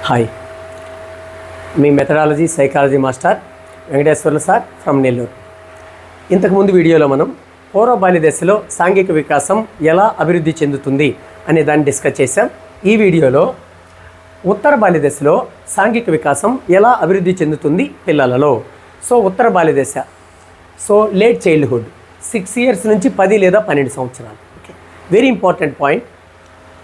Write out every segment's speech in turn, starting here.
Hi, me methodology psychology master Venkateswarlu sir from Nellore. ఇంతకుముందు వీడియోలో మనం పూర్వ బాల్య దశలో సాంఘిక వికాసం ఎలా అభివృద్ధి చెందుతుంది అనే దాన్ని డిస్కస్ చేశాం. ఈ వీడియోలో ఉత్తర బాల్య దశలో సాంఘిక వికాసం ఎలా అభివృద్ధి చెందుతుంది పిల్లలలో. ఉత్తర బాల్య దశ, లేట్ చైల్డ్హుడ్ 6 years నుంచి 10 లేదా 12 సంవత్సరాలు. Okay, very important point.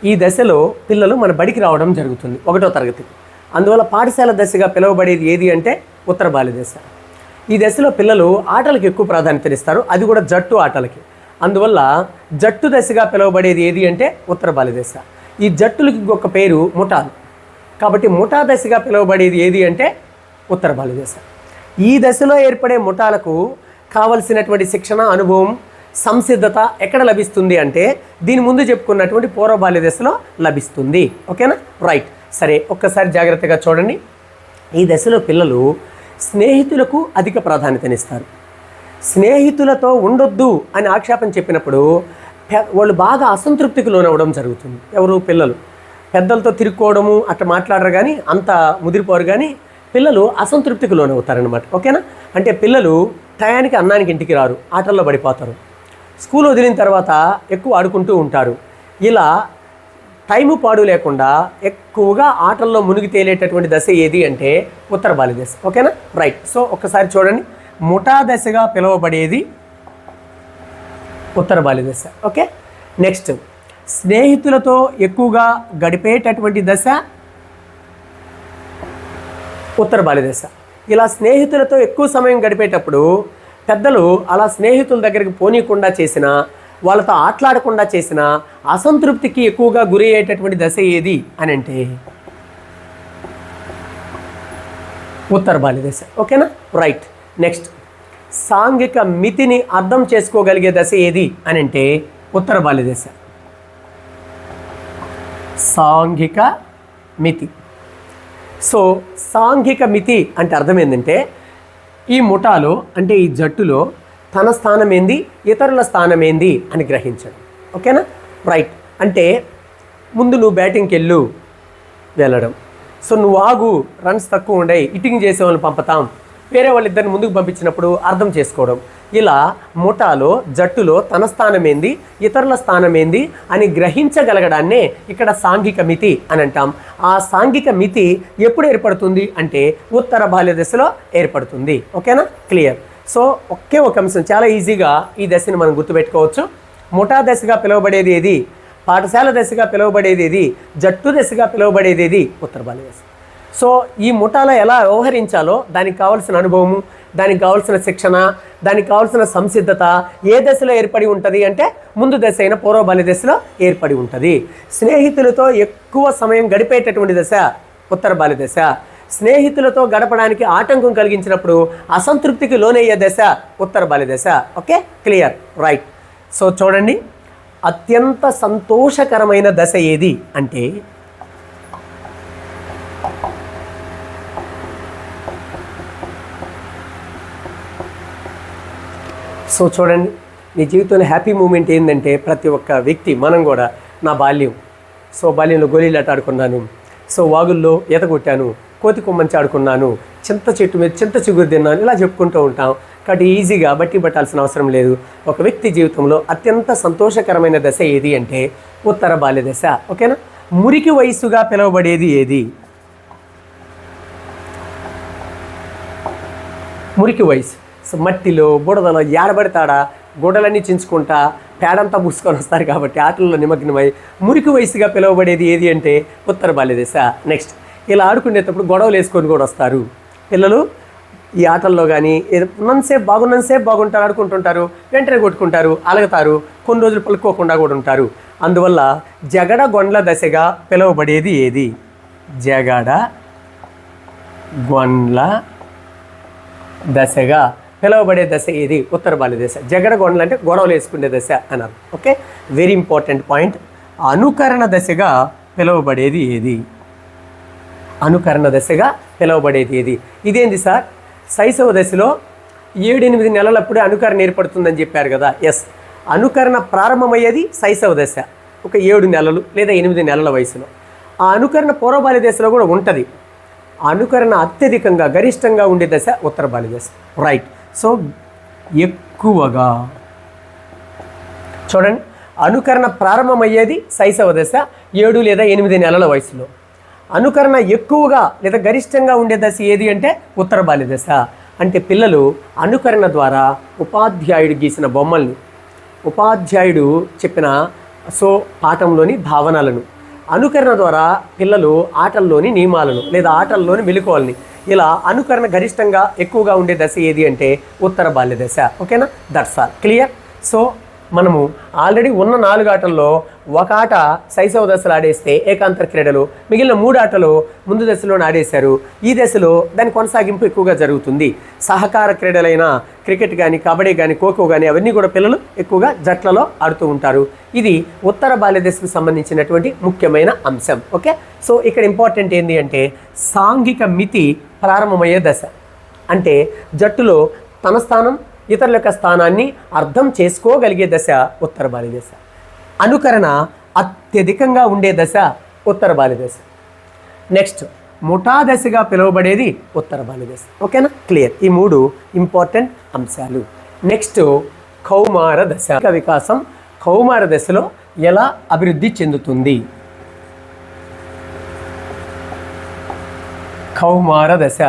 ఈ దశలో పిల్లలు మన బడికి రావడం జరుగుతుంది 1వ తరగతికి. అందువల్ల పాఠశాల దశగా పిలువబడేది ఏది అంటే ఉత్తర బాల్య దశ. ఈ దశలో పిల్లలు ఆటలకు ఎక్కువ ప్రాధాన్యతనిస్తారు, అది కూడా జట్టు ఆటలకి. అందువల్ల జట్టు దశగా పిలువబడేది ఏది అంటే ఉత్తర బాల్య దశ. ఈ జట్టులకి ఒక పేరు ముఠాలు, కాబట్టి ముఠా దశగా పిలువబడేది ఏది అంటే ఉత్తర బాల్య దశ. ఈ దశలో ఏర్పడే ముఠాలకు కావలసినటువంటి శిక్షణ, అనుభవం, సంసిద్ధత ఎక్కడ లభిస్తుంది అంటే దీని ముందు చెప్పుకున్నటువంటి పూర్వ బాల్య దశలో లభిస్తుంది. ఓకేనా, రైట్. సరే, ఒక్కసారి జాగ్రత్తగా చూడండి. ఈ దశలో పిల్లలు స్నేహితులకు అధిక ప్రాధాన్యతనిస్తారు. స్నేహితులతో ఉండొద్దు అని ఆక్షేపణ చెప్పినప్పుడు వాళ్ళు బాగా అసంతృప్తికి లోనవ్వడం జరుగుతుంది. ఎవరు? పిల్లలు. పెద్దలతో తిరుక్కోవడము అట్లా మాట్లాడరు, కానీ అంత ముదిరిపోరు, కానీ పిల్లలు అసంతృప్తికి లోనవుతారనమాట. ఓకేనా, అంటే పిల్లలు టయానికి అన్నానికి ఇంటికి రారు, ఆటల్లో పడిపోతారు. స్కూల్ వదిలిన తర్వాత ఎక్కువ ఆడుకుంటూ ఉంటారు. ఇలా టైము పాడు లేకుండా ఎక్కువగా ఆటల్లో మునిగి తేలేటటువంటి దశ ఏది అంటే ఉత్తర బాల్య దశ. ఓకేనా, రైట్. ఒక్కసారి చూడండి, ముఠా దశగా పిలువబడేది ఉత్తర బాల్య దశ. ఓకే, నెక్స్ట్ స్నేహితులతో ఎక్కువగా గడిపేటటువంటి దశ ఉత్తర బాల్య దశ. ఇలా స్నేహితులతో ఎక్కువ సమయం గడిపేటప్పుడు పెద్దలు అలా స్నేహితుల దగ్గరికి పోనీయకుండా చేసిన, వాళ్ళతో ఆటలాడకుండా చేసిన అసంతృప్తికి ఎక్కువగా గురి అయ్యేటటువంటి దశ ఏది అని అంటే ఉత్తర బాల్య దశ. ఓకేనా, రైట్. నెక్స్ట్ సాంఘిక మితిని అర్థం చేసుకోగలిగే దశ ఏది అని అంటే ఉత్తర బాల్య దశ. సాంఘిక మితి. సాంఘిక మితి అంటే అర్థం ఏంటంటే ఈ ముఠాలో అంటే ఈ జట్టులో తన స్థానం ఏంది, ఇతరుల స్థానం ఏంది అని గ్రహించడం. ఓకేనా, రైట్. అంటే ముందు నువ్వు బ్యాటింగ్కి వెళ్ళడం, నువ్వు ఆగు, రన్స్ తక్కువ ఉండయి, హిట్టింగ్ చేసే వాళ్ళని పంపుతాం, వేరే వాళ్ళిద్దరిని ముందుకు పంపించినప్పుడు అర్థం చేసుకోవడం. ఇలా ముఠాలో జట్టులో తన స్థానం ఏంది, ఇతరుల స్థానం ఏంది అని గ్రహించగలగడాన్నే ఇక్కడ సాంఘిక మితి అని అంటాం. ఆ సాంఘిక మితి ఎప్పుడు ఏర్పడుతుంది అంటే ఉత్తర బాల్య దశలో ఏర్పడుతుంది. ఓకేనా, క్లియర్. ఒకే ఒక అంశం, చాలా ఈజీగా ఈ దశని మనం గుర్తుపెట్టుకోవచ్చు. ముఠా దశగా పిలువబడేది ఏది, పాఠశాల దశగా పిలువబడేది ఏది, జట్టు దశగా పిలువబడేది ఏది, ఉత్తర బాల్య దశ. ఈ ముఠాలో ఎలా వ్యవహరించాలో దానికి కావాల్సిన అనుభవము, దానికి కావాల్సిన శిక్షణ, దానికి కావాల్సిన సంసిద్ధత ఏ దశలో ఏర్పడి ఉంటుంది అంటే ముందు దశ అయిన పూర్వ బాల్య దశలో ఏర్పడి ఉంటుంది. స్నేహితులతో ఎక్కువ సమయం గడిపేటటువంటి దశ ఉత్తర బాల్య దశ. స్నేహితులతో గడపడానికి ఆటంకం కలిగించినప్పుడు అసంతృప్తికి లోనయ్యే దశ ఉత్తర బాల్య దశ. Okay, clear, right. చూడండి, అత్యంత సంతోషకరమైన దశ ఏది అంటే చూడండి, నీ జీవితంలో హ్యాపీ మూమెంట్ ఏంటంటే ప్రతి ఒక్క వ్యక్తి, మనం కూడా నా బాల్యం, బాల్యంలో గోళీలాట ఆడుకున్నాను, వాగుల్లో ఈత కొట్టాను, కోతి కొమ్మంచి ఆడుకున్నాను, చింత చెట్టు మీద చింత చిగురు తిన్నాను, ఇలా చెప్పుకుంటూ ఉంటాం. కాబట్టి ఈజీగా బట్టి పట్టాల్సిన అవసరం లేదు. ఒక వ్యక్తి జీవితంలో అత్యంత సంతోషకరమైన దశ ఏది అంటే ఉత్తర బాల్య దశ. ఓకేనా, మురికి వయసుగా పిలువబడేది ఏది? మురికి వయసు. మట్టిలో బుడదలో ఏడబడతాడా గొడలన్నీ చించుకుంటా పేడంతా పూసుకొని వస్తారు, కాబట్టి ఆటల్లో నిమగ్నమై మురికి వయసుగా పిలువబడేది ఏది అంటే ఉత్తర బాల్య దశ. నెక్స్ట్, ఇలా ఆడుకునేటప్పుడు గొడవలు వేసుకొని కూడా వస్తారు పిల్లలు. ఈ ఆటల్లో కానీ ఉన్నంతసేపు బాగుంటారు, ఆడుకుంటుంటారు, వెంటనే కొట్టుకుంటారు, అలగతారు, కొన్ని రోజులు పలుకోకుండా కూడా ఉంటారు. అందువల్ల జగడ గొండ్ల దశగా పిలువబడేది ఏది? జగడ గొండ్ల దశగా పిలువబడే దశ ఏది? ఉత్తర బాల్య దశ. జగడగొండలు అంటే గొడవలు వేసుకునే దశ అన్నారు. Okay, very important point. అనుకరణ దశగా పిలువబడేది ఏది? అనుకరణ దశగా పిలువబడేది ఏది? ఇదేంది సార్, శైశవ దశలో 7-8 నెలలప్పుడే అనుకరణ ఏర్పడుతుందని చెప్పారు కదా. ఎస్, అనుకరణ ప్రారంభమయ్యేది శైశవ దశ, ఒక 7 నెలలు లేదా 8 నెలల వయసులో. ఆ అనుకరణ పూర్వ బాల్య దశలో కూడా ఉంటుంది. అనుకరణ అత్యధికంగా గరిష్టంగా ఉండే దశ ఉత్తర బాల్య దశ. రైట్. సో ఎక్కువగా చూడండి, అనుకరణ ప్రారంభమయ్యేది శైశవ దశ 7 లేదా 8 నెలల వయసులో. అనుకరణ ఎక్కువగా లేదా గరిష్టంగా ఉండే దశ ఏది అంటే ఉత్తర బాల్య దశ. అంటే పిల్లలు అనుకరణ ద్వారా ఉపాధ్యాయుడు గీసిన బొమ్మల్ని, ఉపాధ్యాయుడు చెప్పిన పాఠంలోని భావనలను, అనుకరణ ద్వారా పిల్లలు ఆటల్లోని నియమాలను లేదా ఆటల్లోని మెలకువల్ని, ఇలా అనుకరణ గరిష్టంగా ఎక్కువగా ఉండే దశ ఏది అంటే ఉత్తర బాల్య దశ. ఓకేనా? That's all. క్లియర్? సో మనము ఆల్రెడీ ఉన్న 4 ఆటల్లో ఒక ఆట శైశవ దశలో ఆడేస్తే ఏకాంతర క్రీడలు, మిగిలిన 3 ఆటలు ముందు దశలోనే ఆడేశారు. ఈ దశలో దాని కొనసాగింపు ఎక్కువగా జరుగుతుంది. సహకార క్రీడలైన క్రికెట్ కానీ, కబడ్డీ కానీ, ఖోఖో కానీ అవన్నీ కూడా పిల్లలు ఎక్కువగా జట్లలో ఆడుతూ ఉంటారు. ఇది ఉత్తర బాల్య దశకు సంబంధించినటువంటి ముఖ్యమైన అంశం. ఓకే. సో ఇక్కడ ఇంపార్టెంట్ ఏంటి అంటే సాంఘిక మితి ప్రారంభమయ్యే దశ. అంటే జట్టులో తన స్థానం, ఇతరుల యొక్క స్థానాన్ని అర్థం చేసుకోగలిగే దశ ఉత్తర బాల్య దశ. అనుకరణ అత్యధికంగా ఉండే దశ ఉత్తర బాల్య దశ. నెక్స్ట్ ముఠా దశగా పిలువబడేది ఉత్తర బాల్య దశ. ఓకేనా? క్లియర్. ఈ 3 ఇంపార్టెంట్ అంశాలు. నెక్స్ట్ కౌమార దశ. వికాసం కౌమార దశలో ఎలా అభివృద్ధి చెందుతుంది? కౌమార దశ,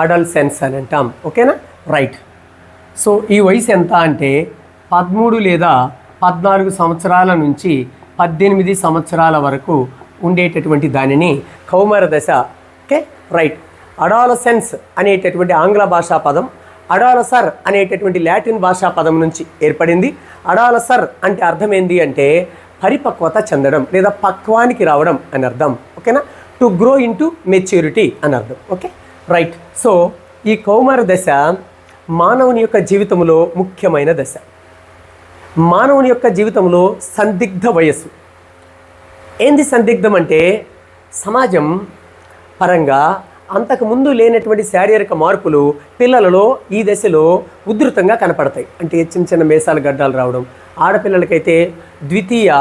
అడల్సెన్స్ అని అంటాం. ఓకేనా? రైట్. సో ఈ వయసు ఎంత అంటే 13 లేదా 14 సంవత్సరాల నుంచి 18 సంవత్సరాల వరకు ఉండేటటువంటి దానిని కౌమార దశ. ఓకే. రైట్. అడాలసెన్స్ అనేటటువంటి ఆంగ్ల భాషా పదం అడాలసర్ అనేటటువంటి లాటిన్ భాషా పదం నుంచి ఏర్పడింది. అడాలసర్ అంటే అర్థం ఏంటి అంటే పరిపక్వత చెందడం లేదా పక్వానికి రావడం అని అర్థం. ఓకేనా? టు గ్రో ఇంటూ మెచ్యూరిటీ అని అర్థం. ఓకే. రైట్. సో ఈ కౌమార దశ మానవుని యొక్క జీవితంలో ముఖ్యమైన దశ. మానవుని యొక్క జీవితంలో సందిగ్ధ వయస్సు. ఏంది సందిగ్ధం అంటే సమాజం పరంగా అంతకుముందు లేనటువంటి శారీరక మార్పులు పిల్లలలో ఈ దశలో ఉధృతంగా కనపడతాయి. అంటే చిన్న చిన్న మేసాల గడ్డాలు రావడం, ఆడపిల్లలకైతే ద్వితీయ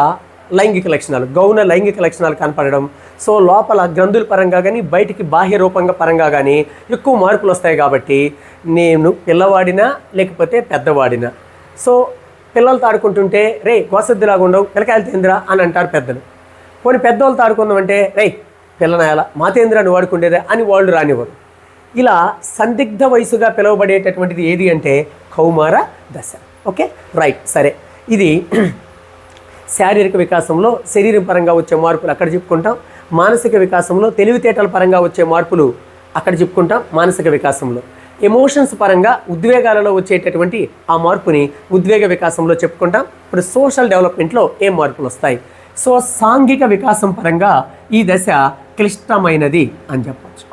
లైంగిక లక్షణాలు, గౌణ లైంగిక లక్షణాలు కనపడడం. సో లోపల గ్రంథుల పరంగా కానీ బయటికి బాహ్య రూపంగా పరంగా కానీ ఎక్కువ మార్పులు వస్తాయి. కాబట్టి నేను పిల్లవాడినా లేకపోతే పెద్దవాడినా, సో పిల్లలతో ఆడుకుంటుంటే రే గోసద్దిలాగా ఉండవు, పిల్లకాయలు తేంద్రా అని అంటారు పెద్దలు. పోనీ పెద్దవాళ్ళతో ఆడుకుందామంటే రే పిల్లనాయాల మాతేంద్ర నువ్వు ఆడుకుండేదే అని వాళ్ళు రానివ్వరు. ఇలా సందిగ్ధ వయసుగా పిలువబడేటటువంటిది ఏది అంటే కౌమార దశ. ఓకే. రైట్. సరే, ఇది శారీరక వికాసంలో శరీరం పరంగా వచ్చే మార్పులు అక్కడ చెప్పుకుంటాం. మానసిక వికాసంలో తెలివితేటల పరంగా వచ్చే మార్పులు అక్కడ చెప్పుకుంటాం. మానసిక వికాసంలో ఎమోషన్స్ పరంగా ఉద్వేగాలలో వచ్చేటటువంటి ఆ మార్పుని ఉద్వేగ వికాసంలో చెప్పుకుంటాం. ఇప్పుడు సోషల్ డెవలప్మెంట్లో ఏం మార్పులు వస్తాయి? సో సాంఘిక వికాసం పరంగా ఈ దశ క్లిష్టమైనది అని చెప్పచ్చు.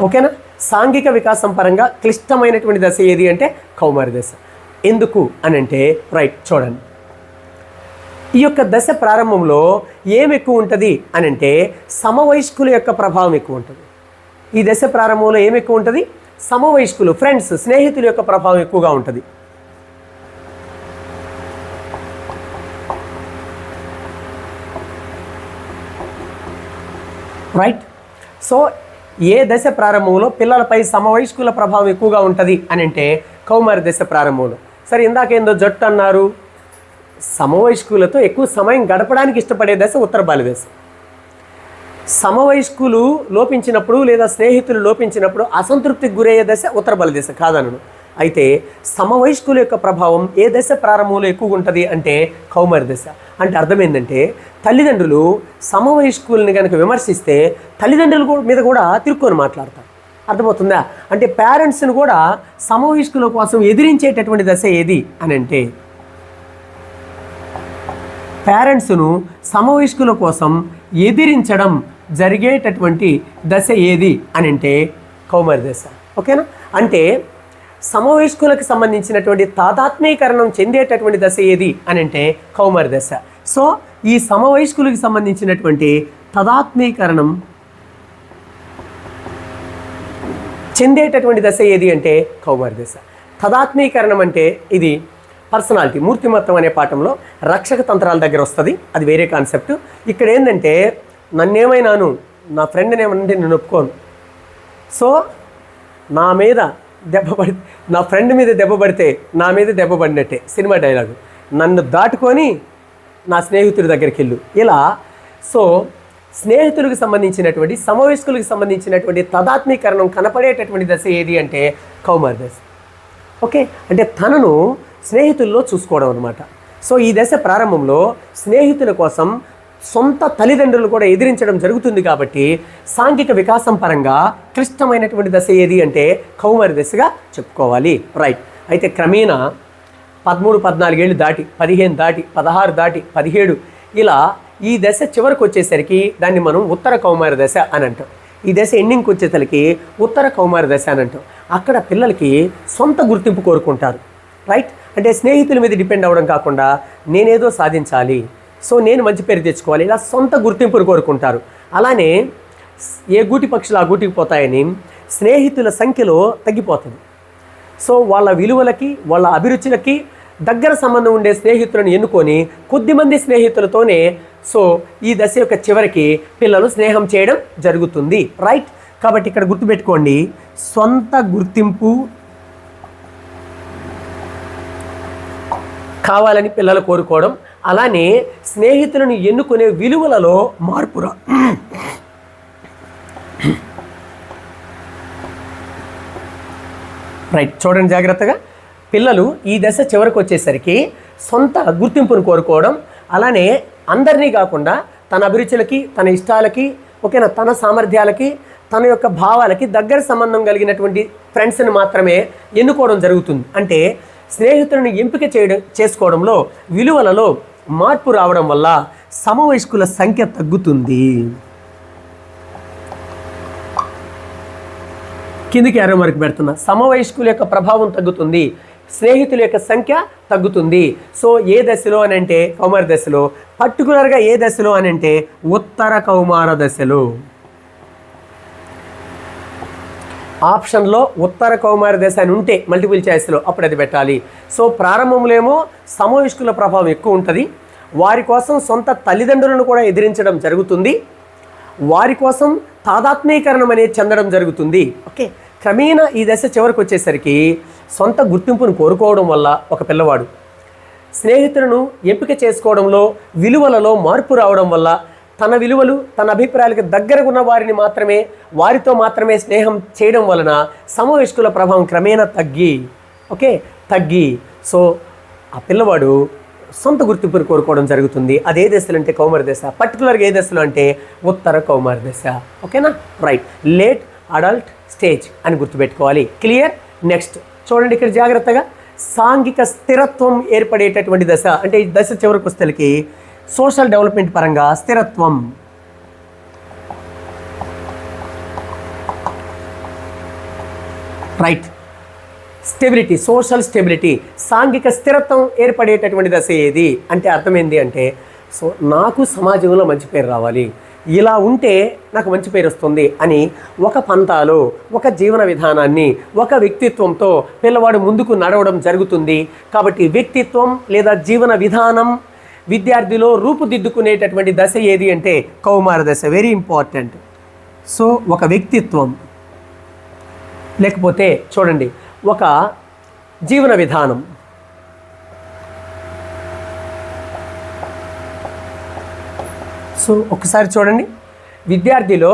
ఓకేనా? సాంఘిక వికాసం పరంగా క్లిష్టమైనటువంటి దశ ఏది అంటే కౌమార దశ. ఎందుకు అని అంటే రైట్ చూడండి, ఈ యొక్క దశ ప్రారంభంలో ఏమి ఎక్కువ ఉంటుంది అని అంటే సమవయస్కుల యొక్క ప్రభావం ఎక్కువ ఉంటుంది. ఈ దశ ప్రారంభంలో ఏమి ఎక్కువ ఉంటుంది? సమవయస్కులు, ఫ్రెండ్స్, స్నేహితుల యొక్క ప్రభావం ఎక్కువగా ఉంటుంది. రైట్. సో ఏ దశ ప్రారంభంలో పిల్లలపై సమవయస్కుల ప్రభావం ఎక్కువగా ఉంటుంది అని అంటే కౌమార దశ ప్రారంభంలో. సరే, ఇందాకేందో జట్టు అన్నారు, సమవయస్కులతో ఎక్కువ సమయం గడపడానికి ఇష్టపడే దశ ఉత్తర బాల్య దశ. సమవయస్కులు లోపించినప్పుడు లేదా స్నేహితులు లోపించినప్పుడు అసంతృప్తికి గురయ్యే దశ ఉత్తర బాల్య దశ కాదనను. అయితే సమవయస్కుల యొక్క ప్రభావం ఏ దశ ప్రారంభంలో ఎక్కువగా ఉంటుంది అంటే కౌమార దశ. అంటే అర్థం ఏంటంటే తల్లిదండ్రులు సమవయస్కుల్ని కనుక విమర్శిస్తే తల్లిదండ్రుల మీద కూడా తిరుక్కొని మాట్లాడతారు. అర్థమవుతుందా? అంటే పేరెంట్స్ని కూడా సమవయస్కుల కోసం ఎదిరించేటటువంటి దశ ఏది అని అంటే పేరెంట్స్ను సమవయస్కుల కోసం ఎదిరించడం జరిగేటటువంటి దశ ఏది అని అంటే కౌమార దశ. ఓకేనా? అంటే సమవయస్కులకు సంబంధించినటువంటి తాదాత్మ్యీకరణం చెందేటటువంటి దశ ఏది అని అంటే కౌమార దశ. సో ఈ సమవయస్కులకు సంబంధించినటువంటి తదాత్మ్యీకరణం చెందేటటువంటి దశ ఏది అంటే కౌమార దశ. తదాత్మ్యీకరణం అంటే ఇది పర్సనాలిటీ మూర్తిమత్వం అనే పాఠంలో రక్షక తంత్రాల దగ్గర వస్తుంది, అది వేరే కాన్సెప్ట్. ఇక్కడ ఏంటంటే నన్నేమైనాను, నా ఫ్రెండ్ని ఏమనంటే నేను ఒప్పుకోను. సో నా మీద నా ఫ్రెండ్ మీద దెబ్బ పడితే నా మీద దెబ్బ పడినట్టే, సినిమా డైలాగు. నన్ను దాటుకొని నా స్నేహితుడి దగ్గరికి వెళ్ళు. ఇలా సో స్నేహితులకు సంబంధించినటువంటి సమవయస్కులకు సంబంధించినటువంటి తదాత్మీకరణం కనపడేటటువంటి దశ ఏది అంటే కౌమార దశ. ఓకే, అంటే తనను స్నేహితుల్లో చూసుకోవడం అనమాట. సో ఈ దశ ప్రారంభంలో స్నేహితుల కోసం సొంత తల్లిదండ్రులు కూడా ఎదిరించడం జరుగుతుంది. కాబట్టి సాంఘిక వికాసం పరంగా క్లిష్టమైనటువంటి దశ ఏది అంటే కౌమార దశగా చెప్పుకోవాలి. రైట్. అయితే క్రమేణా 13-14 ఏళ్ళు దాటి 15 దాటి 16 దాటి 17 ఇలా ఈ దశ చివరికి వచ్చేసరికి దాన్ని మనం ఉత్తర కౌమార దశ అని అంటాం. ఈ దశ ఎండింగ్కి వచ్చేసరికి ఉత్తర కౌమార దశ అని అంటాం. అక్కడ పిల్లలకి సొంత గుర్తింపు కోరుకుంటారు. రైట్. అంటే స్నేహితుల మీద డిపెండ్ అవ్వడం కాకుండా నేనేదో సాధించాలి, సో నేను మంచి పేరు తెచ్చుకోవాలి, ఇలా సొంత గుర్తింపును కోరుకుంటారు. అలానే ఏ గూటి పక్షులు ఆ గూటికి పోతాయని స్నేహితుల సంఖ్యలో తగ్గిపోతుంది. సో వాళ్ళ విలువలకి వాళ్ళ అభిరుచులకి దగ్గర సంబంధం ఉండే స్నేహితులను ఎన్నుకొని కొద్దిమంది స్నేహితులతోనే సో ఈ దశ యొక్క చివరికి పిల్లలు స్నేహం చేయడం జరుగుతుంది. రైట్. కాబట్టి ఇక్కడ గుర్తుపెట్టుకోండి, సొంత గుర్తింపు కావాలని పిల్లలు కోరుకోవడం, అలానే స్నేహితులను ఎన్నుకునే విలువలలో మార్పురా. రైట్. చూడండి జాగ్రత్తగా. పిల్లలు ఈ దశ చివరికి వచ్చేసరికి సొంత గుర్తింపును కోరుకోవడం, అలానే అందరినీ కాకుండా తన అభిరుచులకి తన ఇష్టాలకి ఓకేనా తన సామర్థ్యాలకి తన యొక్క భావాలకి దగ్గర సంబంధం కలిగినటువంటి ఫ్రెండ్స్ని మాత్రమే ఎన్నుకోవడం జరుగుతుంది. అంటే స్నేహితులను ఎంపిక చేసుకోవడంలో విలువలలో మార్పు రావడం వల్ల సమవయస్కుల సంఖ్య తగ్గుతుంది. కిందికి యారో మార్క్ పెడుతున్నా. సమవయస్కుల యొక్క ప్రభావం తగ్గుతుంది, స్నేహితుల యొక్క సంఖ్య తగ్గుతుంది. సో ఏ దశలో అని అంటే కౌమార దశలో, పర్టికులర్గా ఏ దశలో అని అంటే ఉత్తర కౌమార దశలో. ఆప్షన్లో ఉత్తర కౌమార దశ అని ఉంటే మల్టిపుల్ చాయిస్లో అప్పుడు అది పెట్టాలి. సో ప్రారంభంలో ఏమో సమవయస్కుల ప్రభావం ఎక్కువ ఉంటుంది, వారి కోసం సొంత తల్లిదండ్రులను కూడా ఎదిరించడం జరుగుతుంది, వారి కోసం తాదాత్మీకరణం అనేది చెందడం జరుగుతుంది. ఓకే, క్రమేణా ఈ దశ చివరికి వచ్చేసరికి సొంత గుర్తింపును కోరుకోవడం వల్ల ఒక పిల్లవాడు స్నేహితులను ఎంపిక చేసుకోవడంలో విలువలలో మార్పు రావడం వల్ల తన విలువలు తన అభిప్రాయాలకు దగ్గరగా ఉన్న వారిని మాత్రమే వారితో మాత్రమే స్నేహం చేయడం వలన సమవయస్కుల ప్రభావం క్రమేణా తగ్గి సో ఆ పిల్లవాడు సొంత గుర్తింపును కోరుకోవడం జరుగుతుంది. అదే దశలో అంటే కౌమార దశ, పర్టికులర్గా ఏ దశలో అంటే ఉత్తర కౌమార దశ. ఓకేనా. రైట్. లేట్ అడల్ట్ స్టేజ్ అని గుర్తుపెట్టుకోవాలి. క్లియర్. నెక్స్ట్ చూడండి ఇక్కడ జాగ్రత్తగా. సాంఘిక స్థిరత్వం ఏర్పడేటటువంటి దశ అంటే ఈ దశ చివరికి వస్తేకి సోషల్ డెవలప్మెంట్ పరంగా స్థిరత్వం, రైట్, స్టెబిలిటీ, సోషల్ స్టెబిలిటీ, సాంఘిక స్థిరత్వం ఏర్పడేటటువంటి దశ ఏది అంటే అర్థమైంది అంటే సో నాకు సమాజంలో మంచి పేరు రావాలి, ఇలా ఉంటే నాకు మంచి పేరు వస్తుంది అని ఒక పంతాలో ఒక జీవన విధానాన్ని ఒక వ్యక్తిత్వంతో పిల్లవాడు ముందుకు నడవడం జరుగుతుంది. కాబట్టి వ్యక్తిత్వం లేదా జీవన విధానం విద్యార్థిలో రూపుదిద్దుకునేటటువంటి దశ ఏది అంటే కౌమార దశ. Very important. సో ఒక వ్యక్తిత్వం లేకపోతే చూడండి ఒక జీవన విధానం, సో ఒకసారి చూడండి, విద్యార్థిలో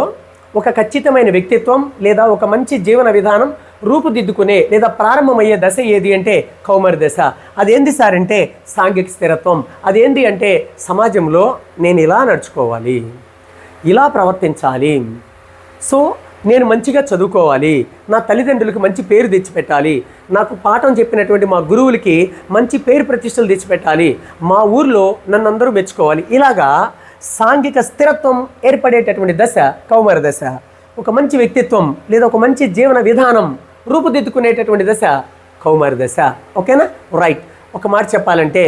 ఒక ఖచ్చితమైన వ్యక్తిత్వం లేదా ఒక మంచి జీవన విధానం రూపుదిద్దుకునే లేదా ప్రారంభమయ్యే దశ ఏది అంటే కౌమార దశ. అదేంది సార్ అంటే సాంఘిక స్థిరత్వం. అదేంది అంటే సమాజంలో నేను ఇలా నడుచుకోవాలి, ఇలా ప్రవర్తించాలి, సో నేను మంచిగా చదువుకోవాలి, నా తల్లిదండ్రులకు మంచి పేరు తెచ్చిపెట్టాలి, నాకు పాఠం చెప్పినటువంటి మా గురువులకి మంచి పేరు ప్రతిష్టలు తెచ్చిపెట్టాలి, మా ఊర్లో నన్ను అందరూ మెచ్చుకోవాలి. ఇలాగా సాంఘిక స్థిరత్వం ఏర్పడేటటువంటి దశ కౌమార దశ. ఒక మంచి వ్యక్తిత్వం లేదా ఒక మంచి జీవన విధానం రూపుదిద్దుకునేటటువంటి దశ కౌమార దశ. ఓకేనా. రైట్. ఒక మాట చెప్పాలంటే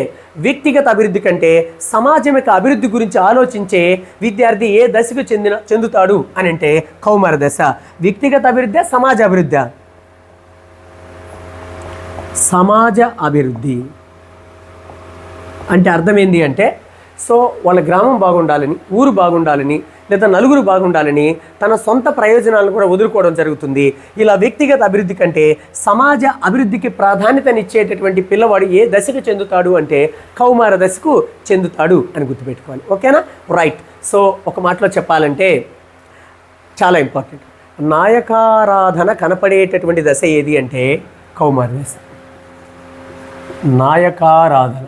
వ్యక్తిగత అభివృద్ధి కంటే సమాజం యొక్క అభివృద్ధి గురించి ఆలోచించే విద్యార్థి ఏ దశకు చెందుతాడు అని అంటే కౌమార దశ. వ్యక్తిగత అభివృద్ధి, సమాజ అభివృద్ధి. సమాజ అభివృద్ధి. అంటే అర్థం ఏంటి అంటే, సో వాళ్ళ గ్రామం బాగుండాలని, ఊరు బాగుండాలని, లేదా నలుగురు బాగుండాలని తన సొంత ప్రయోజనాలను కూడా వదులుకోవడం జరుగుతుంది. ఇలా వ్యక్తిగత అభివృద్ధి కంటే సమాజ అభివృద్ధికి ప్రాధాన్యతనిచ్చేటటువంటి పిల్లవాడు ఏ దశకు చెందుతాడు అంటే కౌమార దశకు చెందుతాడు అని గుర్తుపెట్టుకోవాలి. ఓకేనా? రైట్. సో ఒక మాటలో చెప్పాలంటే చాలా ఇంపార్టెంట్, నాయకారాధన కనపడేటటువంటి దశ ఏది అంటే కౌమార దశ. నాయకారాధన,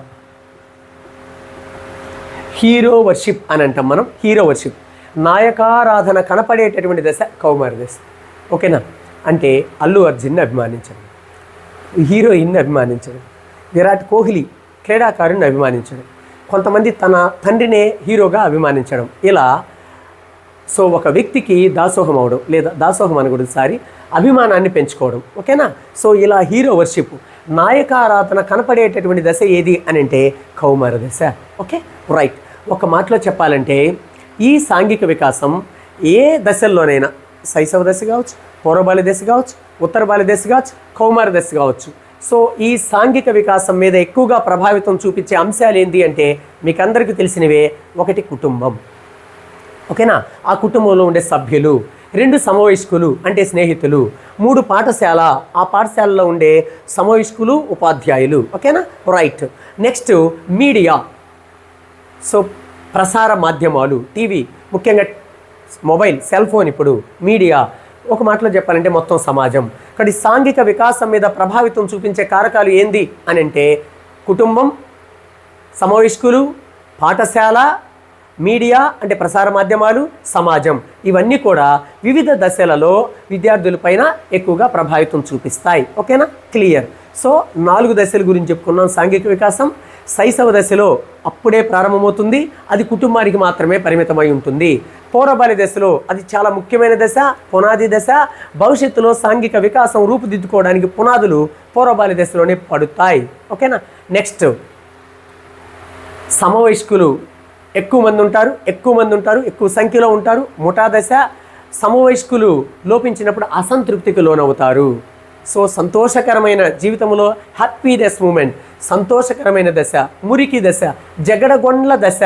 హీరో వర్షిప్ అని అంటాం మనం. హీరో వర్షిప్, నాయకారాధన కనపడేటటువంటి దశ కౌమార దశ. ఓకేనా? అంటే అల్లు అర్జున్ని అభిమానించడం, హీరోయిన్ని అభిమానించడం, విరాట్ కోహ్లీ క్రీడాకారుని అభిమానించడం, కొంతమంది తన తండ్రినే హీరోగా అభిమానించడం. ఇలా సో ఒక వ్యక్తికి దాసోహం అవడం, లేదా దాసోహం అనకూడదు సారీ, అభిమానాన్ని పెంచుకోవడం. ఓకేనా? సో ఇలా హీరో వర్షిప్, నాయకారాధన కనపడేటటువంటి దశ ఏది అని అంటే కౌమార దశ. Okay, right. ఒక మాటలో చెప్పాలంటే ఈ సాంఘిక వికాసం ఏ దశల్లోనైనా, శైశవ దశ కావచ్చు, పూర్వబాల్య దశ కావచ్చు, ఉత్తర బాల్య దశ కావచ్చు, కౌమార దశ కావచ్చు. సో ఈ సాంఘిక వికాసం మీద ఎక్కువగా ప్రభావితం చూపించే అంశాలు ఏంటి అంటే మీకు అందరికీ తెలిసినవే. ఒకటి కుటుంబం. ఓకేనా? ఆ కుటుంబంలో ఉండే సభ్యులు. 2 సమవయస్కులు అంటే స్నేహితులు. 3 పాఠశాల, ఆ పాఠశాలలో ఉండే సమవయస్కులు, ఉపాధ్యాయులు. ఓకేనా? రైట్. నెక్స్ట్ మీడియా, సో ప్రసార మాధ్యమాలు, టీవీ, ముఖ్యంగా మొబైల్, సెల్ ఫోన్. ఇప్పుడు మీడియా. ఒక మాటలో చెప్పాలంటే మొత్తం సమాజం. కానీ సాంఘిక వికాసం మీద ప్రభావితం చూపించే కారకాలు ఏంది అని అంటే కుటుంబం, సమవయస్కులు, పాఠశాల, మీడియా అంటే ప్రసార మాధ్యమాలు, సమాజం. ఇవన్నీ కూడా వివిధ దశలలో విద్యార్థులపైన ఎక్కువగా ప్రభావితం చూపిస్తాయి. ఓకేనా? క్లియర్. సో 4 దశల గురించి చెప్పుకున్నాం. సాంఘిక వికాసం శైశవ దశలో అప్పుడే ప్రారంభమవుతుంది, అది కుటుంబానికి మాత్రమే పరిమితమై ఉంటుంది. పూర్వబాల్య దశలో అది చాలా ముఖ్యమైన దశ, పునాది దశ. భవిష్యత్తులో సాంఘిక వికాసం రూపుదిద్దుకోవడానికి పునాదులు పూర్వబాల్య దశలోనే పడుతాయి. ఓకేనా? నెక్స్ట్ సమవయస్కులు ఎక్కువ మంది ఉంటారు, ఎక్కువ సంఖ్యలో ఉంటారు. ముఠా దశ. సమవయస్కులు లోపించినప్పుడు అసంతృప్తికి లోనవుతారు. సో సంతోషకరమైన జీవితంలో హ్యాపీనెస్ మూమెంట్, సంతోషకరమైన దశ, మురికి దశ, జగడగొండ్ల దశ,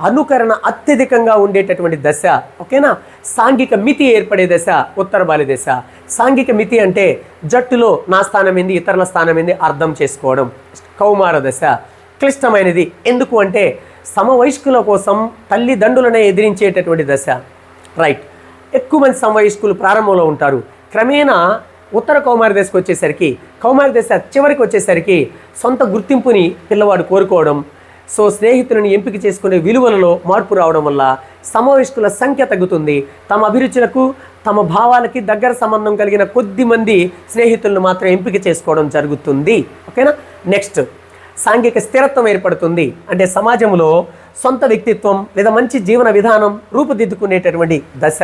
అనుకరణ అత్యధికంగా ఉండేటటువంటి దశ. ఓకేనా? సాంఘిక మితి ఏర్పడే దశ ఉత్తర బాల్య దశ. సాంఘిక మితి అంటే జట్టులో నా స్థానం ఏంది, ఇతరుల స్థానం ఏంది అర్థం చేసుకోవడం. కౌమార దశ క్లిష్టమైనది. ఎందుకు అంటే సమవయస్కుల కోసం తల్లిదండ్రులనే ఎదిరించేటటువంటి దశ. రైట్. ఎక్కువ మంది సమవయస్కులు ప్రారంభంలో ఉంటారు. క్రమేణా ఉత్తర కౌమార దశకు వచ్చేసరికి, కౌమార దశ చివరికి వచ్చేసరికి సొంత గుర్తింపుని పిల్లవాడు కోరుకోవడం, సో స్నేహితులను ఎంపిక చేసుకునే విలువలలో మార్పు రావడం వల్ల సమవయస్కుల సంఖ్య తగ్గుతుంది. తమ అభిరుచులకు, తమ భావాలకి దగ్గర సంబంధం కలిగిన కొద్ది మంది స్నేహితులను మాత్రం ఎంపిక చేసుకోవడం జరుగుతుంది. ఓకేనా? నెక్స్ట్ సాంఘిక స్థిరత్వం ఏర్పడుతుంది. అంటే సమాజంలో సొంత వ్యక్తిత్వం లేదా మంచి జీవన విధానం రూపుదిద్దుకునేటటువంటి దశ.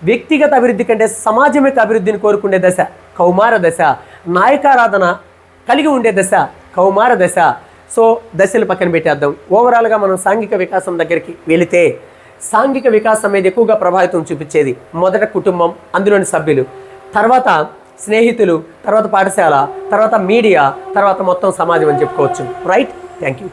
వ్యక్తిగత అభివృద్ధి కంటే సమాజం యొక్క అభివృద్ధిని కోరుకునే దశ కౌమార దశ. నాయకారాధన కలిగి ఉండే దశ కౌమార దశ. సో దశలు పక్కన పెట్టేద్దాం. ఓవరాల్గా మనం సాంఘిక వికాసం దగ్గరికి వెళితే సాంఘిక వికాసం మీద ఎక్కువగా ప్రభావితం చూపించేది మొదట కుటుంబం, అందులోని సభ్యులు, తర్వాత స్నేహితులు, తర్వాత పాఠశాల, తర్వాత మీడియా, తర్వాత మొత్తం సమాజం అని చెప్పుకోవచ్చు. రైట్. Thank you.